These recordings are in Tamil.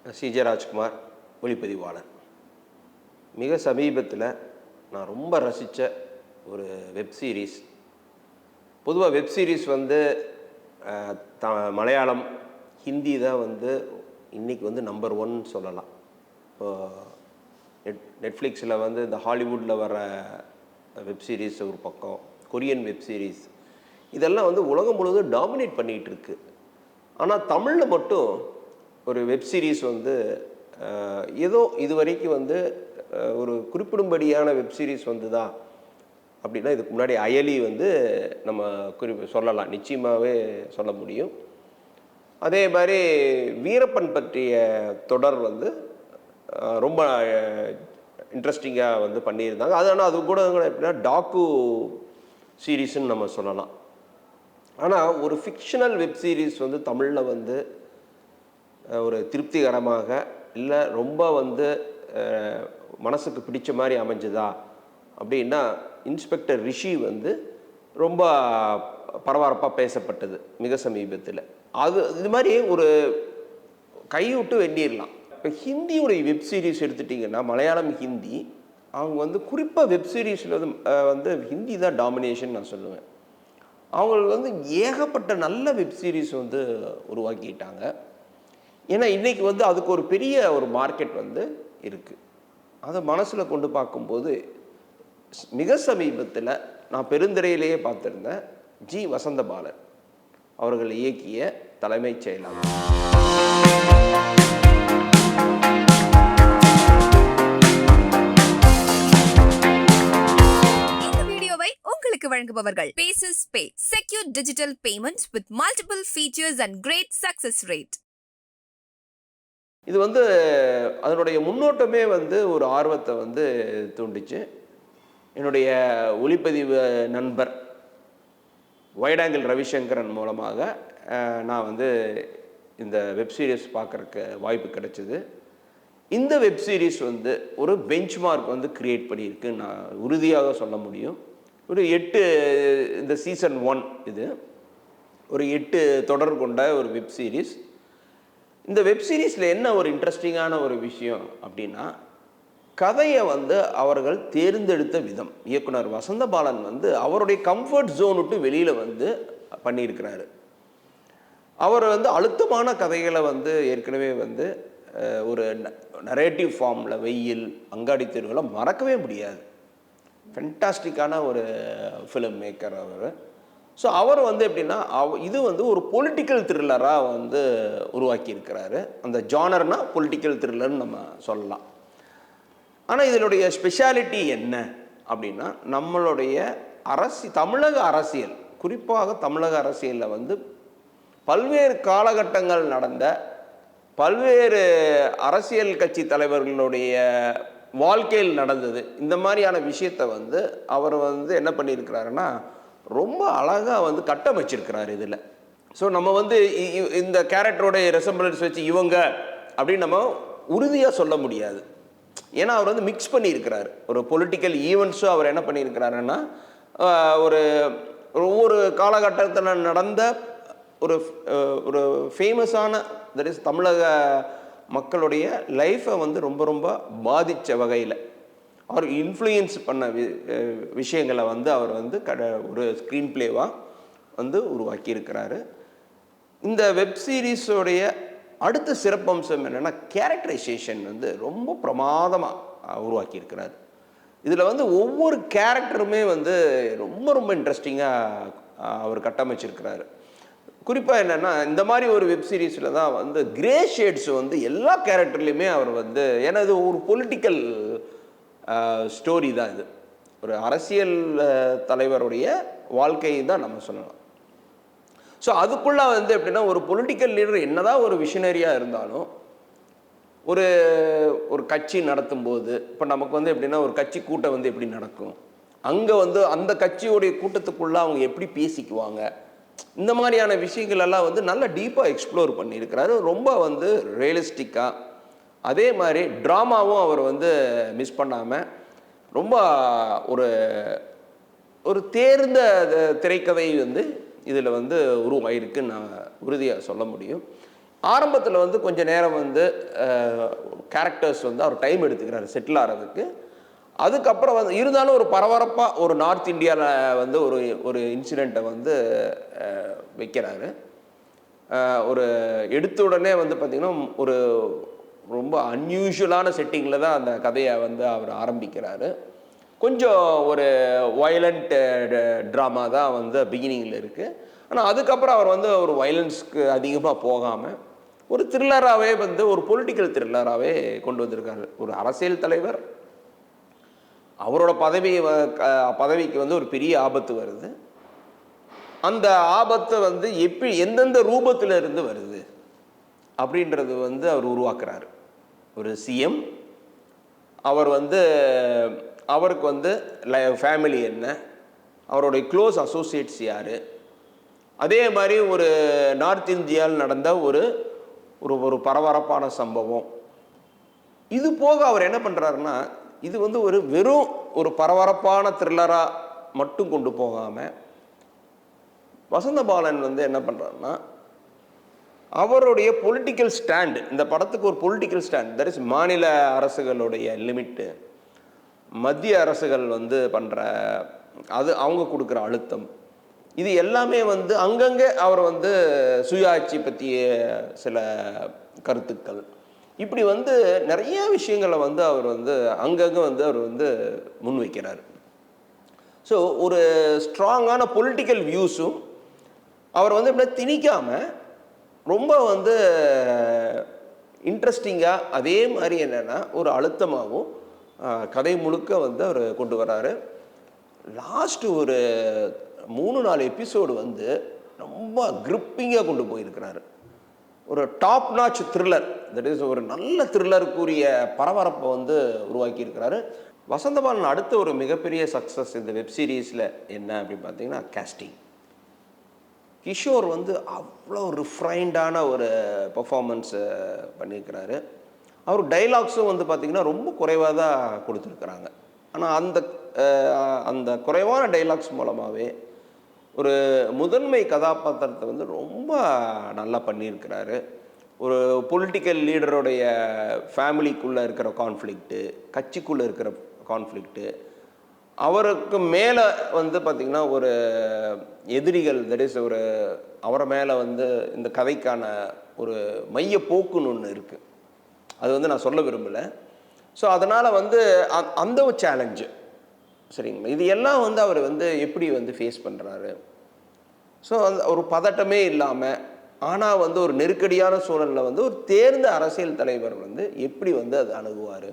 சிஜே ராஜ்குமார், ஒளிப்பதிவாளர். மிக சமீபத்தில் நான் ரொம்ப ரசித்த ஒரு வெப் சீரிஸ். பொதுவாக வெப் சீரிஸ் வந்து மலையாளம், ஹிந்தி தான் வந்து இன்றைக்கி வந்து நம்பர் 1 சொல்லலாம். இப்போது நெட்ஃப்ளிக்ஸில் வந்து இந்த ஹாலிவுட்டில் வர வெப் சீரிஸ் ஒரு பக்கம், கொரியன் வெப் சீரிஸ், இதெல்லாம் வந்து உலகம் முழுவதும் டாமினேட் பண்ணிகிட்டு இருக்கு. ஆனால் தமிழில் மட்டும் ஒரு வெப் சீரிஸ் வந்து ஏதோ இது வரைக்கும் வந்து ஒரு குறிப்பிடும்படியான வெப் சீரிஸ் வந்துதா அப்படின்னா இதுக்கு முன்னாடி அயலி வந்து நம்ம சொல்லலாம், நிச்சயமாகவே சொல்ல முடியும். அதே மாதிரி வீரப்பன் பற்றிய தொடர் வந்து ரொம்ப இன்ட்ரெஸ்டிங்காக வந்து பண்ணியிருந்தாங்க. அது ஆனால் அது கூட எப்படின்னா டாக்கு சீரீஸ்ன்னு நம்ம சொல்லலாம். ஆனால் ஒரு ஃபிக்ஷனல் வெப் சீரிஸ் வந்து தமிழில் வந்து ஒரு திருப்திகரமாக இல்லை ரொம்ப வந்து மனசுக்கு பிடிச்ச மாதிரி அமைஞ்சுதா அப்படின்னா இன்ஸ்பெக்டர் ரிஷி வந்து ரொம்ப பரபரப்பாக பேசப்பட்டது மிக சமீபத்தில். அது இது மாதிரி ஒரு கைவிட்டு வெண்டிடலாம். இப்போ ஹிந்தியுடைய வெப் சீரிஸ் எடுத்துட்டிங்கன்னா மலையாளம், ஹிந்தி, அவங்க வந்து குறிப்பாக வெப் சீரிஸில் வந்து ஹிந்தி தான் டாமினேஷன் நான் சொல்லுவேன். அவங்களுக்கு வந்து ஏகப்பட்ட நல்ல வெப் சீரிஸ் வந்து உருவாக்கிட்டாங்க. ஏன்னா இன்றைக்கி வந்து அதுக்கு ஒரு பெரிய ஒரு மார்க்கெட் வந்து இருக்குது. அதை மனசில் கொண்டு பார்க்கும்போது மிக சமீபத்தில் நான் பெருந்திரையிலேயே பார்த்துருந்தேன், ஜி வசந்தபாலன் அவர்கள் இயக்கிய தலைமைச் செயலாளர். உங்களுக்கு வழங்குபவர்கள் Paysys Pay, secure digital payments with multiple features and great success rate. இது வந்து அதனுடைய முன்னோட்டமே வந்து ஒரு ஆர்வத்தை வந்து தூண்டிச்சு. என்னுடைய ஒளிப்பதிவு நண்பர் வைடாங்கில் ரவிசங்கரன் மூலமாக நான் வந்து இந்த வெப் சீரிஸ் பார்க்குறக்கு வாய்ப்பு கிடைச்சிது. இந்த வெப் சீரிஸ் வந்து ஒரு பெஞ்ச் மார்க் வந்து கிரியேட் பண்ணியிருக்குன்னு நான் உறுதியாக சொல்ல முடியும். ஒரு 8 இந்த சீசன் 1 இது ஒரு 8 தொடர் கொண்ட ஒரு வெப் சீரிஸ். இந்த வெப் சீரிஸில் என்ன ஒரு இன்ட்ரெஸ்டிங்கான ஒரு விஷயம் அப்படின்னா, கதையை வந்து அவர்கள் தேர்ந்தெடுத்த விதம். இயக்குனர் வசந்தபாலன் வந்து அவருடைய கம்ஃபர்ட் ஜோன் விட்டு வெளியில் வந்து பண்ணியிருக்கிறாரு. அவர் வந்து அழுத்தமான கதைகளை வந்து ஏற்கனவே வந்து ஒரு நரேட்டிவ் ஃபார்மில் வெயில், அங்காடி தெருவில் மறக்கவே முடியாது. ஃபென்டாஸ்டிக்கான ஒரு ஃபிலிம் மேக்கர் அவர். ஸோ அவர் வந்து எப்படின்னா இது வந்து ஒரு பொலிட்டிக்கல் த்ரில்லராக வந்து உருவாக்கியிருக்கிறாரு. அந்த ஜானர்னா பொலிட்டிக்கல் த்ரில்லர்னு நம்ம சொல்லலாம். ஆனால் இதனுடைய ஸ்பெஷாலிட்டி என்ன அப்படின்னா, நம்மளுடைய தமிழக அரசியல், குறிப்பாக தமிழக அரசியலில் வந்து பல்வேறு காலகட்டங்கள் நடந்த பல்வேறு அரசியல் கட்சி தலைவர்களுடைய வாழ்க்கையில் நடந்தது, இந்த மாதிரியான விஷயத்தை வந்து அவர் வந்து என்ன பண்ணியிருக்கிறாருன்னா ரொம்ப அழகாக வந்து கட்டமைச்சிருக்கிறார் இதில். ஸோ நம்ம வந்து இந்த கேரக்டரோடைய ரெசம்பிளன்ஸ் வச்சு இவங்க அப்படின்னு நம்ம உறுதியாக சொல்ல முடியாது. ஏன்னா அவர் வந்து மிக்ஸ் பண்ணியிருக்கிறார். ஒரு பொலிட்டிக்கல் ஈவெண்ட்ஸும் அவர் என்ன பண்ணியிருக்கிறாருன்னா ஒரு ஒவ்வொரு காலகட்டத்தில் நடந்த ஒரு ஒரு ஃபேமஸான தட் இஸ் தமிழக மக்களுடைய லைஃப்பை வந்து ரொம்ப ரொம்ப பாதித்த வகையில் அவர் இன்ஃப்ளூயன்ஸ் பண்ண விஷயங்களை வந்து அவர் வந்து ஒரு ஸ்க்ரீன் பிளேவாக வந்து உருவாக்கியிருக்கிறாரு. இந்த வெப் சீரிஸோடைய அடுத்த சிறப்பம்சம் என்னென்னா கேரக்டரைசேஷன் வந்து ரொம்ப பிரமாதமாக உருவாக்கியிருக்கிறார். இதில் வந்து ஒவ்வொரு கேரக்டருமே வந்து ரொம்ப ரொம்ப இன்ட்ரெஸ்டிங்காக அவர் கட்டமைச்சிருக்கிறாரு. குறிப்பாக என்னென்னா இந்த மாதிரி ஒரு வெப் சீரிஸில் தான் வந்து கிரே ஷேட்ஸ் வந்து எல்லா கேரக்டர்லேயுமே அவர் வந்து, ஏன்னா இது ஒரு பொலிட்டிக்கல் ஸ்டோரி தான், இது ஒரு அரசியல் தலைவருடைய வாழ்க்கை தான் நம்ம சொல்லலாம். ஸோ அதுக்குள்ளே வந்து எப்படின்னா ஒரு பொலிட்டிக்கல் லீடர் என்னதான் ஒரு விஷனரியாக இருந்தாலும் ஒரு ஒரு கட்சி நடத்தும் போது இப்போ நமக்கு வந்து எப்படின்னா ஒரு கட்சி கூட்டம் வந்து எப்படி நடக்கும், அங்கே வந்து அந்த கட்சியோடைய கூட்டத்துக்குள்ளே அவங்க எப்படி பேசிக்குவாங்க, இந்த மாதிரியான விஷயங்கள் எல்லாம் வந்து நல்லா டீப்பாக எக்ஸ்ப்ளோர் பண்ணியிருக்கிறாரு. ரொம்ப வந்து ரியலிஸ்டிக்காக, அதே மாதிரி ட்ராமாவும் அவர் வந்து மிஸ் பண்ணாமல் ரொம்ப ஒரு ஒரு தேர்ந்த திரைக்கதை வந்து இதில் வந்து உருவாயிருக்குன்னு நான் உறுதியாக சொல்ல முடியும். ஆரம்பத்தில் வந்து கொஞ்ச நேரம் வந்து கேரக்டர்ஸ் வந்து அவர் டைம் எடுத்துக்கிறாரு செட்டில் ஆகிறதுக்கு. அதுக்கப்புறம் வந்து இருந்தாலும் ஒரு பரபரப்பாக ஒரு நார்த் இந்தியாவில் வந்து ஒரு ஒரு இன்சிடெண்ட்டை வந்து வைக்கிறாரு. ஒரு எடுத்த உடனே வந்து பார்த்திங்கன்னா ஒரு ரொம்ப அன்யூஷுவலான செட்டிங்கில் தான் அந்த கதையை வந்து அவர் ஆரம்பிக்கிறாரு. கொஞ்சம் ஒரு வயலண்ட் ட்ராமா தான் வந்து பிகினிங்கில் இருக்குது. ஆனால் அதுக்கப்புறம் அவர் வந்து ஒரு வயலன்ஸ்க்கு அதிகமாக போகாமல் ஒரு த்ரில்லராகவே வந்து ஒரு பொலிட்டிக்கல் த்ரில்லராகவே கொண்டு வந்திருக்காரு. ஒரு அரசியல் தலைவர், அவரோட பதவிக்கு வந்து ஒரு பெரிய ஆபத்து வருது. அந்த ஆபத்தை வந்து எப்படி எந்தெந்த ரூபத்தில் இருந்து வருது அப்படின்றது வந்து அவர் உருவாக்குறாரு. ஒரு சிஎம், அவர் வந்து அவருக்கு வந்து ஃபேமிலி என்ன, அவருடைய க்ளோஸ் அசோசியேட்ஸ் யார், அதே மாதிரி ஒரு நார்த் இந்தியாவில் நடந்த ஒரு ஒரு பரபரப்பான சம்பவம். இது போக அவர் என்ன பண்ணுறாருன்னா, இது வந்து ஒரு வெறும் ஒரு பரபரப்பான த்ரில்லராக மட்டும் கொண்டு போகாமல் வசந்தபாலன் வந்து என்ன பண்ணுறாருன்னா, அவருடைய பொலிட்டிக்கல் ஸ்டாண்ட், இந்த படத்துக்கு ஒரு பொலிட்டிக்கல் ஸ்டாண்ட், தட் இஸ் மாநில அரசுகளுடைய லிமிட்டு, மத்திய அரசுகள் வந்து பண்ணுற அது அவங்க கொடுக்குற அழுத்தம், இது எல்லாமே வந்து அங்கங்கே அவர் வந்து சுயாட்சி பற்றிய சில கருத்துக்கள், இப்படி வந்து நிறைய விஷயங்களை வந்து அவர் வந்து அங்கங்கே வந்து அவர் வந்து முன்வைக்கிறார். ஸோ ஒரு ஸ்ட்ராங்கான பொலிட்டிக்கல் வியூஸும் அவர் வந்து இப்படி திணிக்காமல் ரொம்ப வந்து இன்ட்ரெஸ்டிங்காக, அதே மாதிரி என்னென்னா ஒரு அழுத்தமாகவும் கதை முழுக்க வந்து அவர் கொண்டு வராரு. லாஸ்ட்டு ஒரு 3-4 எபிசோடு வந்து ரொம்ப கிரிப்பிங்காக கொண்டு போயிருக்கிறாரு. ஒரு top notch thriller, that is ஒரு நல்ல த்ரில்லருக்குரிய பரபரப்பை வந்து உருவாக்கியிருக்கிறாரு. வசந்தபாலன் அடுத்த ஒரு மிகப்பெரிய சக்ஸஸ் இந்த வெப் சீரீஸில் என்ன அப்படின்னு பார்த்தீங்கன்னா கேஸ்டிங். கிஷோர் வந்து அவ்வளோ ரிஃபைன்டான ஒரு பர்ஃபார்மன்ஸு பண்ணியிருக்கிறாரு. அவர் டைலாக்ஸும் வந்து பார்த்திங்கன்னா ரொம்ப குறைவாக தான் கொடுத்துருக்குறாங்க. ஆனால் அந்த குறைவான டைலாக்ஸ் மூலமாகவே ஒரு முதன்மை கதாபாத்திரத்தை வந்து ரொம்ப நல்லா பண்ணியிருக்கிறாரு. ஒரு பொலிட்டிக்கல் லீடருடைய ஃபேமிலிக்குள்ளே இருக்கிற கான்ஃப்ளிக்ட்டு, கட்சிக்குள்ளே இருக்கிற கான்ஃப்ளிக்ட்டு, அவருக்கு மேலே வந்து பார்த்திங்கன்னா ஒரு எதிரிகள், தட் இஸ் ஒரு அவரை மேலே வந்து இந்த கதைக்கான ஒரு மைய போக்குன்னு ஒன்று இருக்குது, அது வந்து நான் சொல்ல விரும்பலை. ஸோ அதனால் வந்து அந்த ஒரு சேலஞ்சு, சரிங்களா, இது எல்லாம் வந்து அவர் வந்து எப்படி வந்து ஃபேஸ் பண்ணுறாரு. ஸோ அந்த ஒரு பதட்டமே இல்லாமல், ஆனால் வந்து ஒரு நெருக்கடியான சூழலில் வந்து ஒரு தேர்ந்த அரசியல் தலைவர் வந்து எப்படி வந்து அதை அணுகுவார்,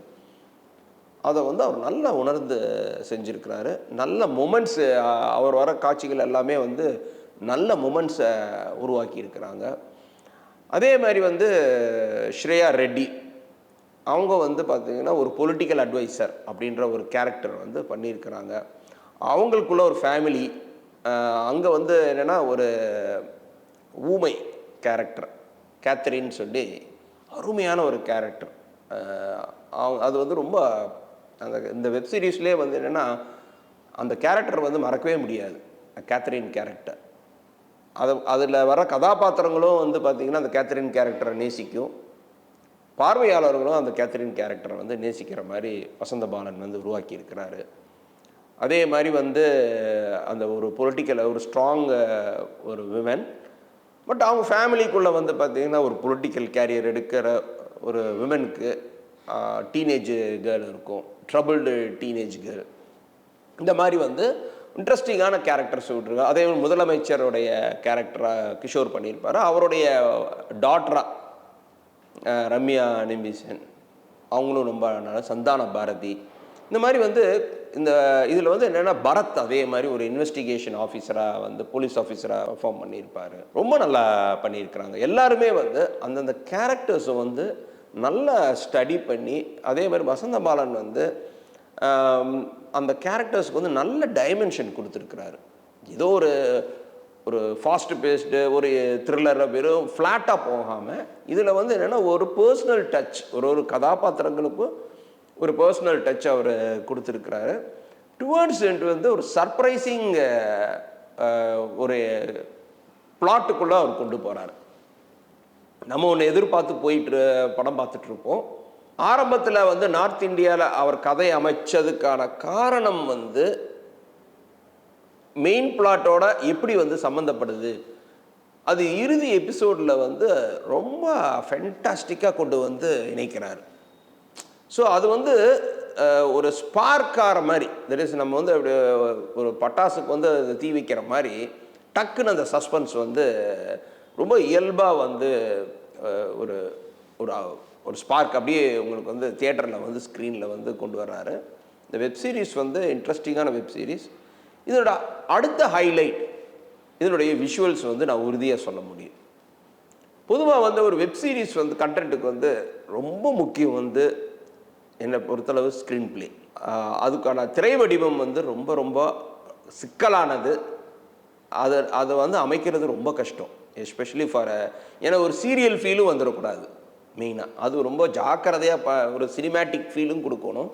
அதை வந்து அவர் நல்லா உணர்ந்து செஞ்சுருக்கிறாரு. நல்ல மொமெண்ட்ஸு, அவர் வர காட்சிகள் எல்லாமே வந்து நல்ல மொமெண்ட்ஸை உருவாக்கி இருக்கிறாங்க. அதே மாதிரி வந்து ஸ்ரேயா ரெட்டி, அவங்க வந்து பார்த்திங்கன்னா ஒரு பொலிட்டிக்கல் அட்வைசர் அப்படின்ற ஒரு கேரக்டர் வந்து பண்ணியிருக்கிறாங்க. அவங்களுக்குள்ள ஒரு ஃபேமிலி, அங்கே வந்து என்னென்னா ஒரு ஊமை கேரக்டர் கேத்தரின்னு சொல்லி அருமையான ஒரு கேரக்டர். அது வந்து ரொம்ப இந்த வெப் சீரிஸ்லேயே வந்து என்னென்னா அந்த கேரக்டர் வந்து மறக்கவே முடியாது, கேத்தரின் கேரக்டர். அதில் வர கதாபாத்திரங்களும் வந்து பார்த்திங்கன்னா அந்த கேத்தரின் கேரக்டரை நேசிக்கும், பார்வையாளர்களும் அந்த கேத்தரின் கேரக்டரை வந்து நேசிக்கிற மாதிரி வசந்தபாலன் வந்து உருவாக்கி இருக்கிறாரு. அதே மாதிரி வந்து அந்த ஒரு பொலிட்டிக்கல் ஒரு ஸ்ட்ராங் ஒரு விமன், பட் அவங்க ஃபேமிலிக்குள்ளே வந்து பார்த்திங்கன்னா ஒரு பொலிட்டிக்கல் கேரியர் எடுக்கிற ஒரு விமனுக்கு டீனேஜ் கேர்ள் இருக்கும், ட்ரபிள்டு டீனேஜ் கேர்ள், இந்த மாதிரி வந்து இன்ட்ரெஸ்டிங்கான கேரக்டர்ஸ் விட்ருக்காங்க. அதே முதலமைச்சருடைய கேரக்டராக கிஷோர் பண்ணியிருப்பார். அவருடைய டாட்டராக ரம்யா நிம்பிசன், அவங்களும் ரொம்ப நல்லா, சந்தான பாரதி, இந்த மாதிரி வந்து இந்த இதில் வந்து என்னென்னா பரத் அதே மாதிரி ஒரு இன்வெஸ்டிகேஷன் ஆஃபீஸராக வந்து போலீஸ் ஆஃபீஸராக பர்ஃபார்ம் பண்ணியிருப்பார். ரொம்ப நல்லா பண்ணியிருக்கிறாங்க. எல்லாருமே வந்து அந்தந்த கேரக்டர்ஸை வந்து நல்லா ஸ்டடி பண்ணி, அதே மாதிரி வசந்தபாலன் வந்து அந்த கேரக்டர்ஸ்க்கு வந்து நல்ல டைமென்ஷன் கொடுத்துருக்குறாரு. ஏதோ ஒரு ஃபாஸ்ட் பேஸ்டு ஒரு த்ரில்லரை வெறும் ஃப்ளாட்டாக போகாமல் இதில் வந்து என்னென்னா ஒரு பர்சனல் டச், ஒரு கதாபாத்திரங்களுக்கும் ஒரு பர்சனல் டச் அவர் கொடுத்துருக்கிறாரு. டுவர்ட்ஸ் வந்து ஒரு சர்ப்ரைசிங் ஒரு பிளாட்டுக்குள்ளே அவர் கொண்டு போகிறார். நம்ம ஒன்று எதிர்பார்த்து படம் பார்த்துட்ருப்போம். ஆரம்பத்தில் வந்து நார்த் இந்தியாவில் அவர் கதை அமைச்சதுக்கான காரணம் வந்து மெயின் பிளாட்டோட எப்படி வந்து சம்மந்தப்படுது, அது இறுதி எபிசோடில் வந்து ரொம்ப ஃபென்டாஸ்டிக்காக கொண்டு வந்து இணைக்கிறார். ஸோ அது வந்து ஒரு ஸ்பார்க்கார மாதிரி, தட் இஸ் நம்ம வந்து அப்படி ஒரு பட்டாசுக்கு வந்து தீ வைக்கிற மாதிரி டக்குன்னு அந்த சஸ்பென்ஸ் வந்து ரொம்ப இயல்பாக வந்து ஒரு ஒரு ஒரு ஸ்பார்க் அப்படியே உங்களுக்கு வந்து தியேட்டரில் வந்து ஸ்க்ரீனில் வந்து கொண்டு வர்றாரு. இந்த வெப்சீரிஸ் வந்து இன்ட்ரெஸ்டிங்கான வெப்சீரிஸ். இதோட அடுத்த ஹைலைட் இதனுடைய விஷுவல்ஸ் வந்து நான் உறுதியாக சொல்ல முடியும். பொதுவாக வந்து ஒரு வெப்சீரிஸ் வந்து கண்டென்ட்டுக்கு வந்து ரொம்ப முக்கியம் வந்து என்னை பொறுத்தளவு ஸ்க்ரீன் பிளே. அதுக்கான திரை வடிவம் வந்து ரொம்ப ரொம்ப சிக்கலானது. அதை வந்து அமைக்கிறது ரொம்ப கஷ்டம், எஸ்பெஷலி ஃபார் ஏன்னா ஒரு சீரியல் ஃபீலும் வந்துடக்கூடாது. மெயினாக அது ரொம்ப ஜாக்கிரதையாக ஒரு சினிமேட்டிக் ஃபீலும் கொடுக்கணும்.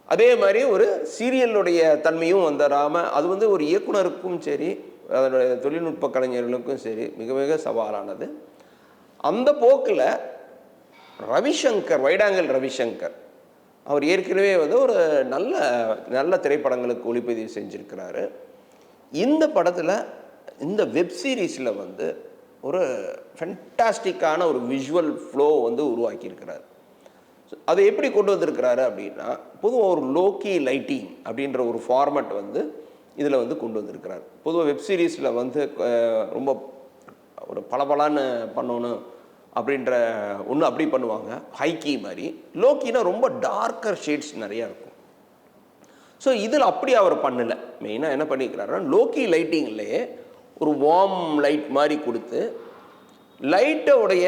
அதே மாதிரி ஒரு சீரியலுடைய தன்மையும் வந்துடாமல், அது வந்து ஒரு இயக்குனருக்கும் சரி அதனுடைய தொழில்நுட்ப கலைஞர்களுக்கும் சரி மிக மிக சவாலானது. அந்த போக்கில் ரவிசங்கர், வைடாங்கல் ரவிசங்கர் அவர் ஏற்கனவே வந்து ஒரு நல்ல நல்ல திரைப்படங்களுக்கு ஒளிப்பதிவு செஞ்சுருக்கிறாரு. இந்த படத்தில் இந்த வெப்சீரிஸில் வந்து ஒரு ஃபென்டாஸ்டிக்கான ஒரு விஷுவல் ஃப்ளோ வந்து உருவாக்கியிருக்கிறார். அதை எப்படி கொண்டு வந்திருக்கிறாரு அப்படின்னா, பொதுவாக ஒரு லோக்கி லைட்டிங் அப்படின்ற ஒரு ஃபார்மேட் வந்து இதில் வந்து கொண்டு வந்திருக்கிறார். பொதுவாக வெப்சீரிஸில் வந்து ரொம்ப ஒரு பளபளன்னு பண்ணணும் அப்படின்ற ஒன்று அப்படி பண்ணுவாங்க, ஹைக்கி மாதிரி. லோக்கினா ரொம்ப டார்க்கர் ஷேட்ஸ் நிறையா இருக்கும். ஸோ இதில் அப்படி அவர் பண்ணலை. மெயினாக என்ன பண்ணிக்கிறாருன்னா, லோக்கி லைட்டிங்லேயே ஒரு வார்ம் லைட் மாதிரி கொடுத்து லைட்டோடைய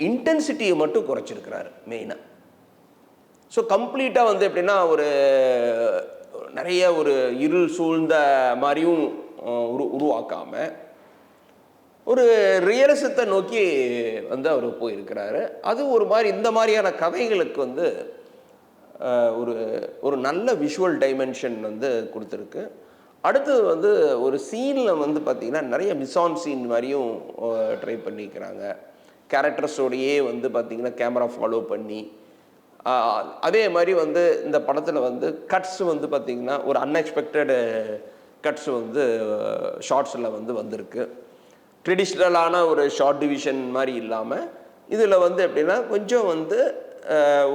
இன்டென்சிட்டியை மட்டும் குறைச்சிருக்கிறாரு மெயினாக. ஸோ கம்ப்ளீட்டாக வந்து எப்படின்னா ஒரு நிறைய ஒரு இருள் சூழ்ந்த மாதிரியும் உருவாக்காமல் ஒரு ரியலிசத்தை நோக்கி வந்து அவர் போயிருக்கிறாரு. அது ஒரு மாதிரி இந்த மாதிரியான கதைகளுக்கு வந்து ஒரு ஒரு நல்ல விஷுவல் டைமென்ஷன் வந்து கொடுத்துருக்கு. அடுத்தது வந்து ஒரு சீனில் வந்து பார்த்திங்கன்னா நிறைய மிஸ்ஆன் சீன் மாதிரியும் ட்ரை பண்ணிக்கிறாங்க. கேரக்டர்ஸோடையே வந்து பார்த்திங்கன்னா கேமரா ஃபாலோ பண்ணி, அதே மாதிரி வந்து இந்த படத்தில் வந்து கட்ஸ் வந்து பார்த்திங்கன்னா ஒரு அன்எக்ஸ்பெக்டட் கட்ஸ் வந்து ஷார்ட்ஸில் வந்து வந்திருக்கு. ட்ரெடிஷ்னலான ஒரு ஷார்ட் டிவிஷன் மாதிரி இல்லாமல் இதில் வந்து எப்படின்னா கொஞ்சம் வந்து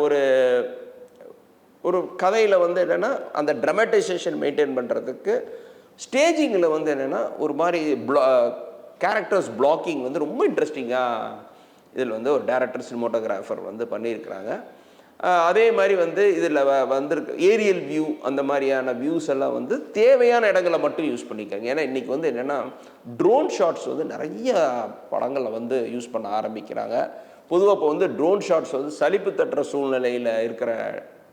ஒரு ஒரு கதையில் வந்து என்னென்னா அந்த ட்ராமடைசேஷன் மெயின்டைன் பண்ணுறதுக்கு ஸ்டேஜிங்கில் வந்து என்னென்னா ஒரு மாதிரி கேரக்டர்ஸ் பிளாக்கிங் வந்து ரொம்ப இன்ட்ரெஸ்டிங்காக இதில் வந்து ஒரு டைரக்டர் சினிமோட்டோகிராஃபர் வந்து பண்ணியிருக்கிறாங்க. அதே மாதிரி வந்து இதில் வந்திருக்கு ஏரியல் வியூ, அந்த மாதிரியான வியூஸ் எல்லாம் வந்து தேவையான இடங்களை மட்டும் யூஸ் பண்ணிக்காங்க. ஏன்னா இன்றைக்கி வந்து என்னென்னா ட்ரோன் ஷாட்ஸ் வந்து நிறைய படங்களில் வந்து யூஸ் பண்ண ஆரம்பிக்கிறாங்க. பொதுவாக இப்போ வந்து ட்ரோன் ஷாட்ஸ் வந்து சலிப்பு தட்டுற சூழ்நிலையில் இருக்கிற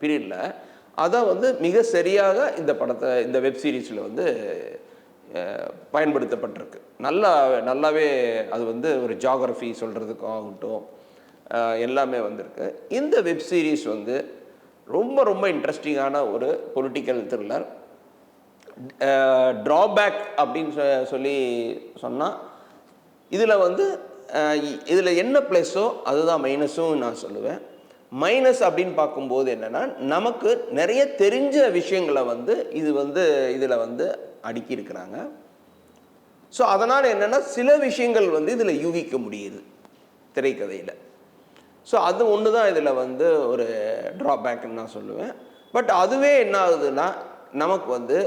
பீரியடில் அதை வந்து மிக சரியாக இந்த வெப்சீரிஸில் வந்து பயன்படுத்தப்பட்டிருக்கு. நல்லாவே அது வந்து ஒரு ஜியாகிரஃபி சொல்கிறதுக்கும் ஆகட்டும் எல்லாமே வந்திருக்கு. இந்த வெப்சீரிஸ் வந்து ரொம்ப ரொம்ப இன்ட்ரெஸ்டிங்கான ஒரு பொலிட்டிக்கல் த்ரில்லர். ட்ராபேக் அப்படின்னு சொல்லி சொன்னால் இதில் வந்து இதில் என்ன ப்ளஸ்ஸோ அதுதான் மைனஸும் நான் சொல்லுவேன். மைனஸ் அப்படின்னு பார்க்கும்போது என்னென்னா, நமக்கு நிறைய தெரிஞ்ச விஷயங்களை வந்து இதில் வந்து அடுக்கியிருக்கிறாங்க. ஸோ அதனால் என்னென்னா சில விஷயங்கள் வந்து இதில் யூகிக்க முடியுது திரைக்கதையில். ஸோ அது ஒன்று தான் இதில் வந்து ஒரு ட்ராபேக்னு நான் சொல்லுவேன். பட் அதுவே என்ன ஆகுதுன்னா நமக்கு வந்து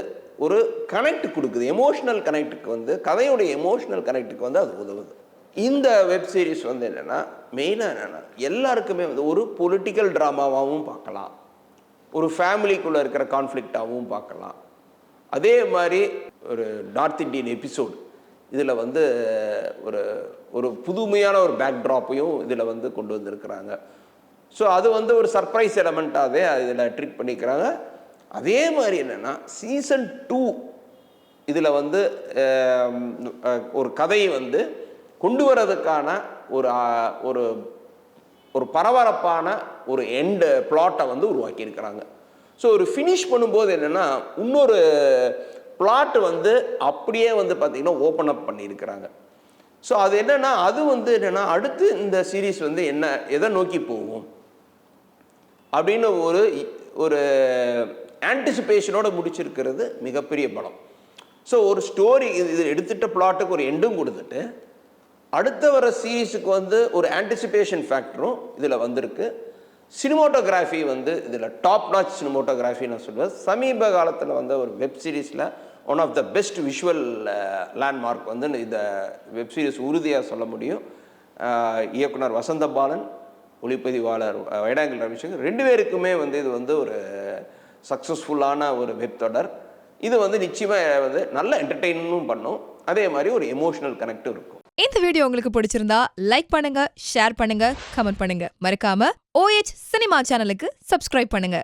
ஒரு கனெக்ட் கொடுக்குது, எமோஷ்னல் கனெக்டுக்கு வந்து கதையுடைய எமோஷ்னல் கனெக்டுக்கு வந்து அது உதவுது. இந்த வெப் சீரிஸ் வந்து என்னென்னா மெயினாக என்னென்னா எல்லாருக்குமே வந்து ஒரு பொலிட்டிக்கல் ட்ராமாவாகவும் பார்க்கலாம், ஒரு ஃபேமிலிக்குள்ளே இருக்கிற கான்ஃப்ளிக்டாகவும் பார்க்கலாம். அதே மாதிரி ஒரு நார்த் இண்டியன் எபிசோடு இதில் வந்து ஒரு ஒரு புதுமையான ஒரு பேக்ட்ராப்பையும் இதில் வந்து கொண்டு வந்திருக்கிறாங்க. ஸோ அது வந்து ஒரு சர்ப்ரைஸ் எலமெண்ட்டாகவே இதில் ட்ரீட் பண்ணிக்கிறாங்க. அதே மாதிரி என்னென்னா சீசன் 2 இதில் வந்து ஒரு கதையை வந்து கொண்டு வரதுக்கான ஒரு ஒரு ஒரு பரபரப்பான ஒரு எண்டு பிளாட்டை வந்து உருவாக்கியிருக்கிறாங்க. ஸோ ஒரு ஃபினிஷ் பண்ணும்போது என்னென்னா இன்னொரு பிளாட் வந்து அப்படியே வந்து பார்த்திங்கன்னா ஓப்பன் அப் பண்ணியிருக்கிறாங்க. ஸோ அது என்னென்னா அது வந்து என்னென்னா அடுத்து இந்த சீரீஸ் வந்து எதை நோக்கி போகும் அப்படின்னு ஒரு ஆன்டிசிபேஷனோட முடிச்சிருக்கிறது மிகப்பெரிய பலம். ஸோ ஒரு ஸ்டோரி இது எடுத்துட்ட பிளாட்டுக்கு ஒரு எண்டும் கொடுத்துட்டு அடுத்த வர சீரீஸுக்கு வந்து ஒரு ஆன்டிசிபேஷன் ஃபேக்டரும் இதில் வந்திருக்கு. சினிமோட்டோகிராஃபி வந்து இதில் டாப் நாச் சினிமோட்டோகிராஃபி நான் சொல்லுவேன். சமீப காலத்தில் வந்த ஒரு வெப் சீரிஸில் one of the best visual landmark வந்து இந்த வெப் சீரிஸ் உறுதியாக சொல்ல முடியும். இயக்குனர் வசந்த பாலன், ஒளிப்பதிவாளர் வைடாங்கல் ரவிசங்கர் 2 பேருக்குமே வந்து இது வந்து ஒரு சக்ஸஸ்ஃபுல்லான ஒரு வெப் தொடர். இது வந்து நிச்சயமாக வந்து நல்ல என்டர்டெயினும் பண்ணும், அதே மாதிரி ஒரு எமோஷனல் கனெக்டும் இருக்கும். இந்த வீடியோ உங்களுக்கு பிடிச்சிருந்தா லைக் பண்ணுங்க, ஷேர் பண்ணுங்க, கமெண்ட் பண்ணுங்க. மறக்காம OH சினிமா சேனலுக்கு சப்ஸ்கிரைப் பண்ணுங்க.